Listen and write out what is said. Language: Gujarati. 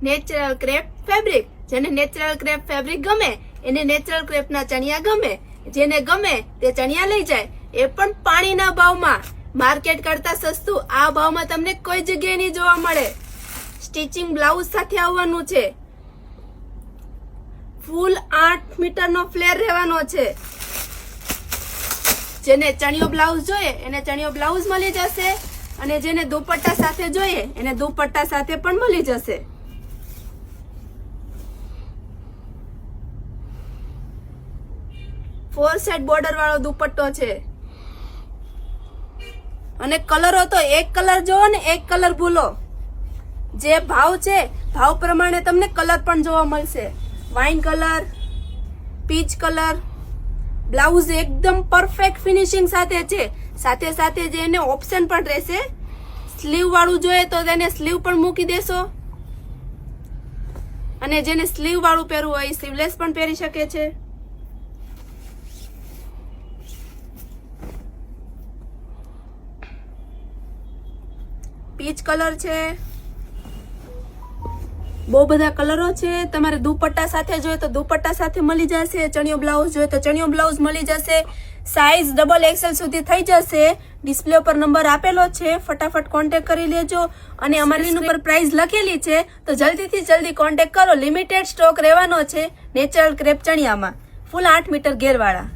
Natural crepe fabric. જેને નેચરલ ક્રેપ ફેબ્રિક ગમે એને નેચરલ ક્રેપના ચણિયા ગમે, જેને ગમે તે ચણિયા લઈ જાય, એ પણ પાણીના ભાવમાં. માર્કેટ કરતા સસ્તું આ ભાવમાં તમને કોઈ જગ્યાએ નહીં જોવા મળે. સ્ટિચિંગ બ્લાઉઝ સાથે આવવાનું છે. ફૂલ 8 મીટરનો ફ્લેર રહેવાનો છે. જેને ચણિયો બ્લાઉઝ જોઈએ એને ચણિયો બ્લાઉઝ મળી જશે, અને જેને દુપટ્ટા સાથે જોઈએ એને દુપટ્ટા સાથે પણ મળી જશે. ફોર સાઇડ બોર્ડર વાળો દુપટ્ટો છે. અને કલરો તો એક કલર જોવો ને એક કલર ભૂલો. જે ભાવ છે ભાવ પ્રમાણે તમને કલર પણ જોવા મળશે. Wine colour, peach colour. Blouse એકદમ પરફેક્ટ ફિનિશિંગ સાથે છે. સાથે સાથે જે એને ઓપ્શન પણ રહેશે. સ્લીવ વાળું જોઈએ તો તેને સ્લીવ પણ મૂકી દેશો, અને જેને સ્લીવ વાળું પહેરવું હોય સ્લીવલેસ પણ પહેરી શકે છે. પીચ કલર છે. બહુ બધા કલરો છે. તમારે દુપટ્ટા સાથે જોઈએ તો દુપટ્ટા સાથે મળી જશે. ચણિયો બ્લાઉઝ જોઈએ તો ચણિયો બ્લાઉઝ મળી જશે. સાઈઝ XXL સુધી થઈ જશે. ડિસ્પ્લે ઉપર નંબર આપેલો છે, ફટાફટ કોન્ટેક્ટ કરી લેજો. અને અમારી ઉપર પ્રાઇસ લખેલી છે, તો જલ્દીથી જલ્દી કોન્ટેક્ટ કરો. લિમિટેડ સ્ટોક રહેવાનો છે નેચરલ ક્રેપ ચણિયામાં, ફૂલ 8 મીટર ઘેરવાળા.